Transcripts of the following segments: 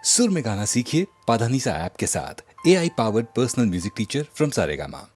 सुर में गाना सीखिए पाधानीसा ऐप के साथ। AI powered personal music teacher from Saregama.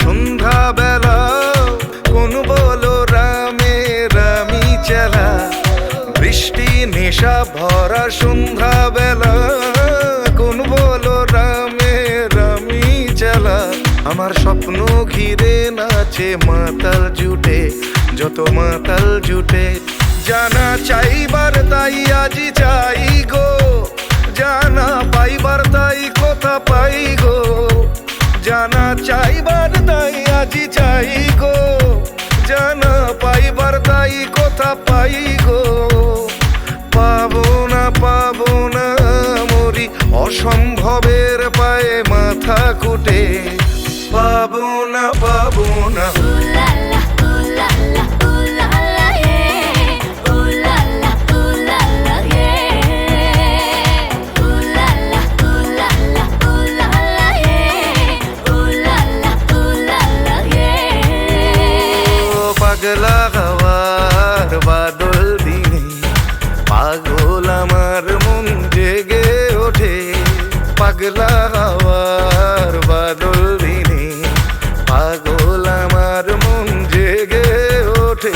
সন্ধ্যা বেলা, কোন বলো রামে রামি চেলা। বৃষ্টি নেশা ভরা সন্ধ্যা বেলা, কোন বলো রামে রামি চেলা। আমার স্বপ্ন ঘিরে নাচে মাতাল জুটে, যত মাতাল জুটে। জানা চাইবার তাই আজি চাই গো, জানা পাইবার তাই কথা পাই গো। জানা চাইবার তাই আজি চাই গো, জানা পাইবার তাই কথা পাই গো। পাবো না মরি অসম্ভবের পায়ে মাথা কুটে। পাবো না পাগলা হওয়ার বাদল দিনে পাগল আমার মন জেগে ওঠে। পাগলা হওয়ার বাদল দিনে পাগল আমার মন জেগে ওঠে।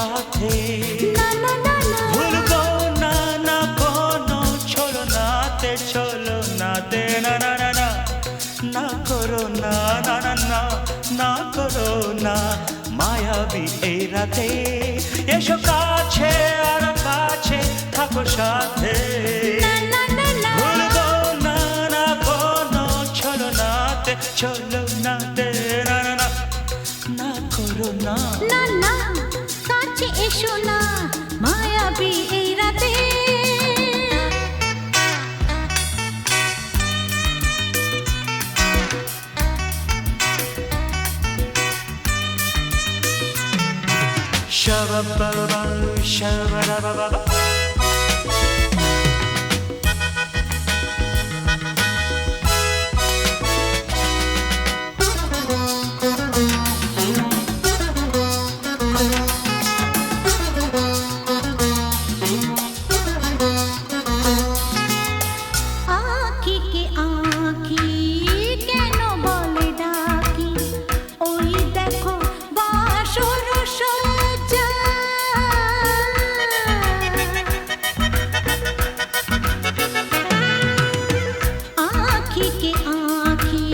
সাথে না না না না ভুলবো না না কোনো ছলনাতে ছলনাতে না না না না না করো না না না না না করো না মায়াবী এই রাতে এসো কাছে আর কাছে থাকো সাথে না না না না ভুলবো না না কোনো ছলনাতে ছলনাতে না না না না করো না না না কাছে এসো না মায়াবী এই রাতে Shabba-ba-ba, shabba-da-ba-ba-ba. আঁখিকে আঁখি কেন বলে ডাকি ওই দেখো বাসর সজ্জা আঁখিকে আঁখি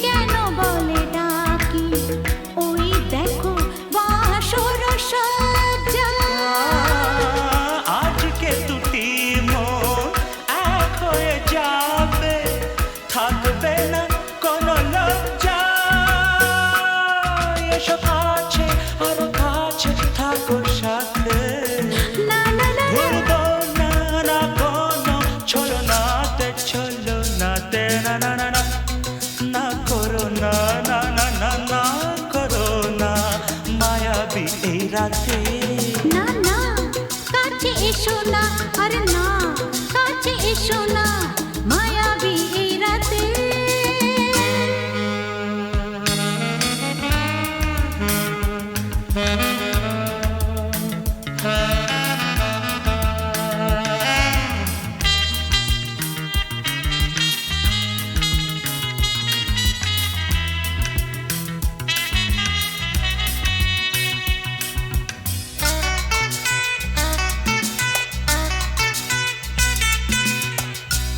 কেন বলে ডাকি ওই দেখো বাসর সজ্জা আজকে দুটি মন এক হয়ে যাবে থাকবে না কোনো লজ্জা এসো কাছে আরো কাছে থাকো সাথে না না না ভুলবো না না কোনো ছলনাতে ছলনাতে না না না না না করো না না না না না করো না মায়াবী এই রাতে না না কাছে এসো না আরে না কাছে এসো না মায়াবী এই রাতে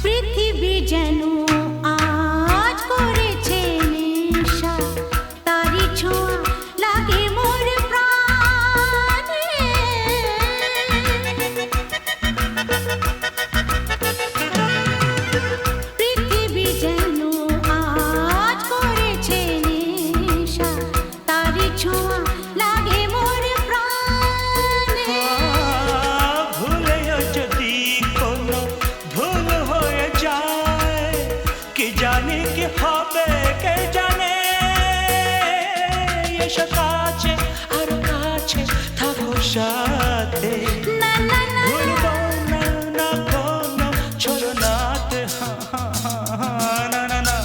পৃথিবী যেন আজ করেছে নেশা তারি ছোঁয়া লাগে মোর প্রাণে পৃথিবী যেন আজ করেছে নেশা তারি ছোঁয়া লাগে মোর প্রাণে ভুলেও যদি কোনো ভুল হয়ে যায় কি জানি কি হবে কে জানে এসো কাছে আর কাছে থাকো সাথে না না না ভুলবো না না কোনো ছলনাতে না না না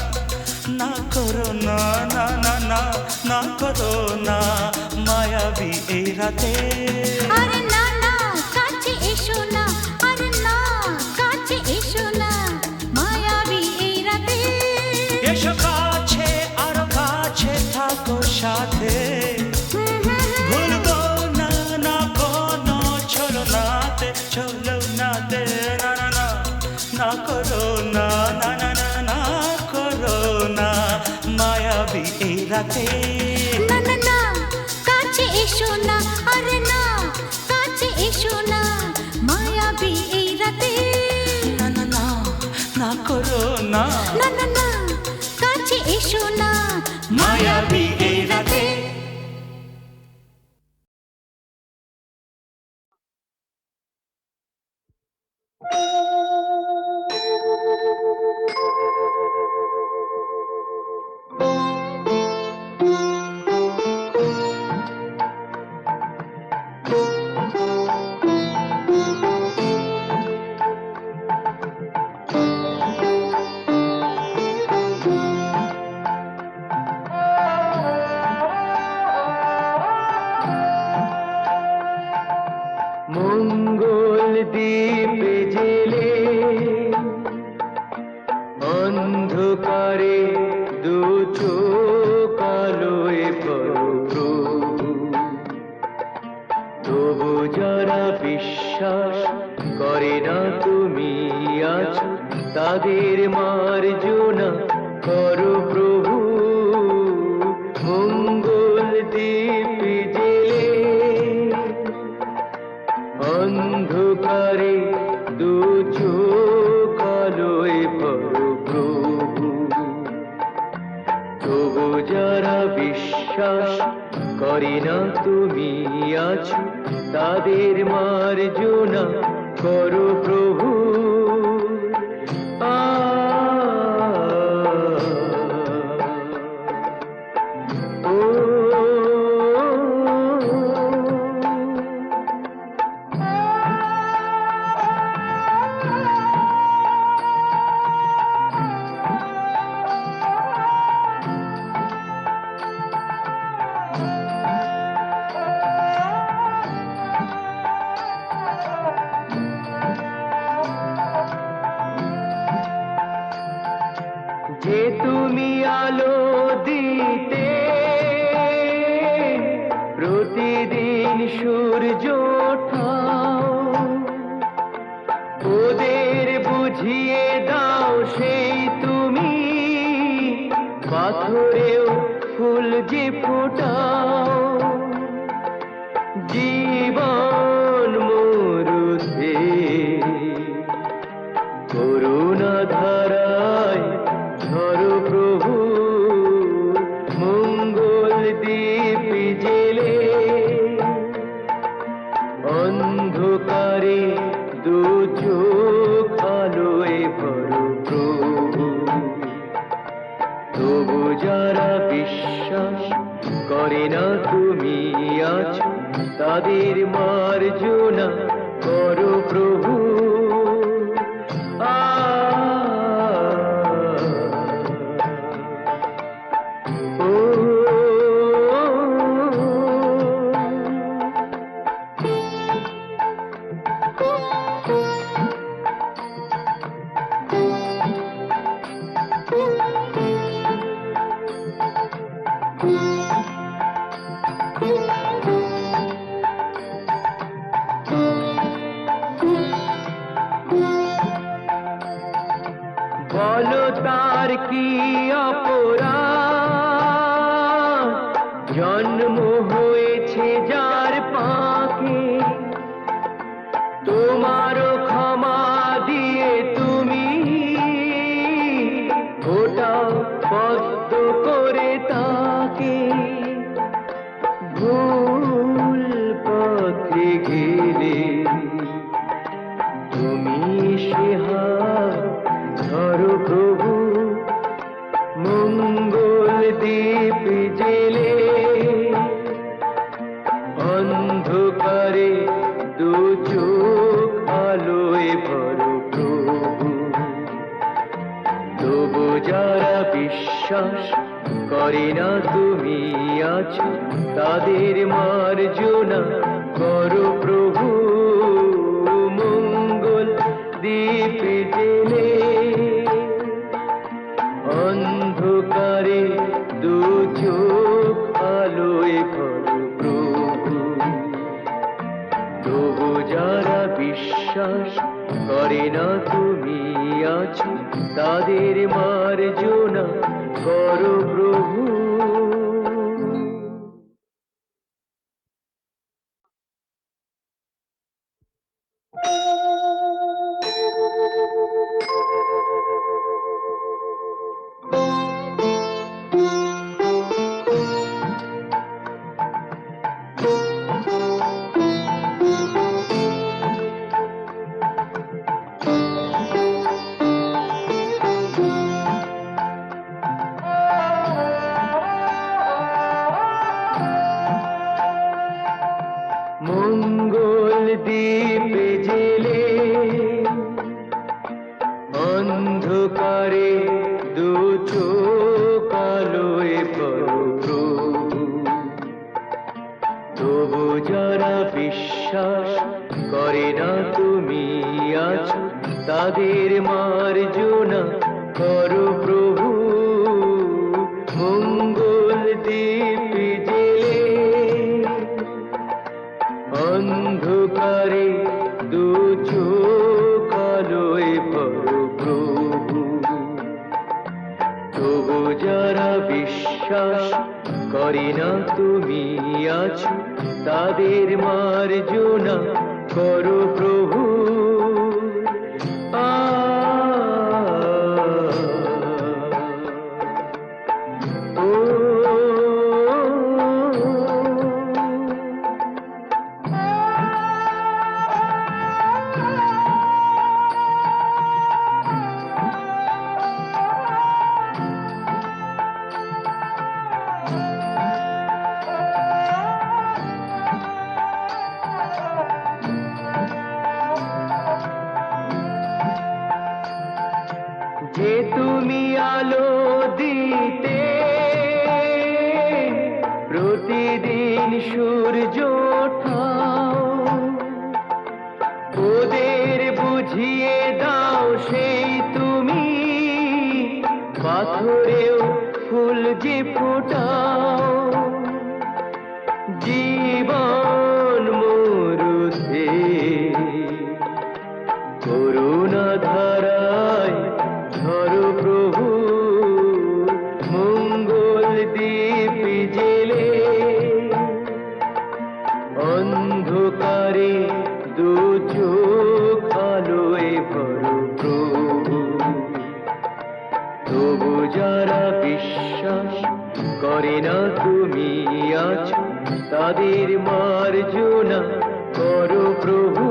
না করো না না না না না করো না মায়াবী এই রাতে আরে না না কাছে এসো না আরে না কাছে এসো না মায়াবী এই রাতে এসো কাছে আর কাছে থাকো সাথে ভুলবো না না কোনো ছলনাতে ছলনাতে না না না না করো না না না না না করো না মায়াবী এই রাতে না না না কাছে এসো না আরে না কাছে এসো না মায়াবী এই রাতে না না না না করো না না না না কাছে এসো না মায়াবী এই রাতে তুমি আছো তাদের মার্জনা করো প্রভু মঙ্গল দীপ জেলে অন্ধকারে দু চোখ আলোয় ভরো প্রভু তবু যারা বিশ্বাস করে না তুমি আছো তাদের মার্জনা করো প্রভু যে তুমি আলো দিতে প্রতিদিন সূর্য ওঠাও ওদের বুঝিয়ে দাও সেই তুমি পাথরেও ফুল যে ফোটাও জীবন মরুতে করুণা ধারায় ধরো প্রভু মঙ্গল দীপ জেলে অন্ধকারে দু চোখ আলোয় ভরো প্রভু তবু যারা বিশ্বাস করে না তুমি আছো তাদের মার্জনা করো প্রভু বলো তার কি অপরাধ জন্ম হয়েছে যার পাকে তোমারও ক্ষমা দিয়ে তুমি ওটাও পদ্ম করে তাকে ভুল পথে গেলে তুমি সে হাত ধরো প্রভু মঙ্গল দীপ জেলে অন্ধকারে দু চোখ আলোয় ভরো প্রভু তবু যারা বিশ্বাস করে না তুমি আছো তাদের মার্জনা করো প্রভু মঙ্গল দীপ জেলে অন্ধকারে দু চোখ আলোয় ভরো প্রভু তবু যারা বিশ্বাস করে না তুমি আছো তাদের মার্জনা করো প্রভু মঙ্গল দীপ জেলে অন্ধকারে দু চোখ আলোয় ভরো প্রভু তবু যারা বিশ্বাস করে না তুমি আছো তাদের মার্জনা করো প্রভু মঙ্গল দীপ জেলে অন্ধকারে দু চোখ আলো করে না তুমি আছো তাদের মার্জনা করো প্রভু। যে তুমি আলো দিতে প্রতিদিন সূর্য ওঠাও, ওদের বুঝিয়ে দাও সেই তুমি পাথরেও ফুল যে ফোটাও। জীবন মরুতে করুণা ধারায় ধরো প্রভু, মঙ্গল দীপ জেলে অন্ধকারে দু চোখ আলোয় ভরো প্রভু। তবু যারা বিশ্বাস করে না তুমি আছো তাদের মার্জনা করো প্রভু।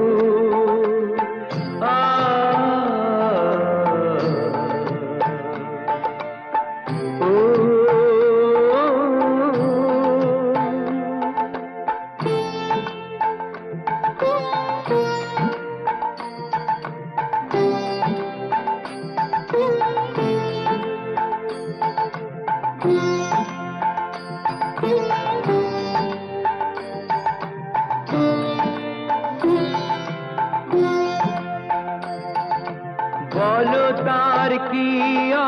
বলো তার কি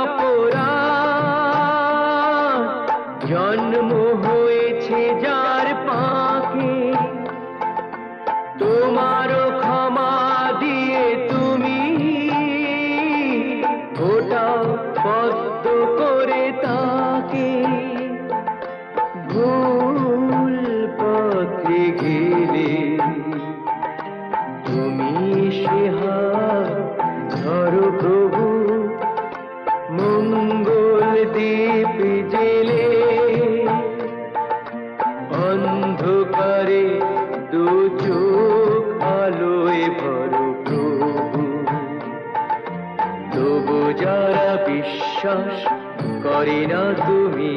অপরাধ, জন্ম হয়েছে যার পাকে, তোমারও ক্ষমা দিয়ে তুমি ওটাও পদ্ম করে তাকে। ভুল পথে গেলে তুমি সে হাত ধরো প্রভু, মঙ্গল দীপ জেলে অন্ধকারে দু চোখ আলোয় ভরো প্রভু। তবু যারা বিশ্বাস করে না তুমি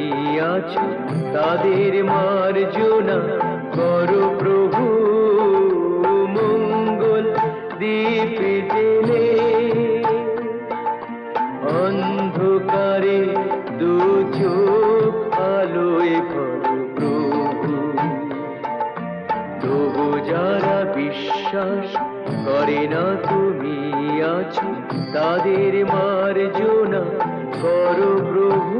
আছো তাদের মার্জনা করো প্রভু, মঙ্গল দীপ জেলে অন্ধকারে দু চোখ আলোয় ভরো প্রভু। তবু যারা বিশ্বাস করে না তুমি আছো তাদের মার্জনা করো প্রভু।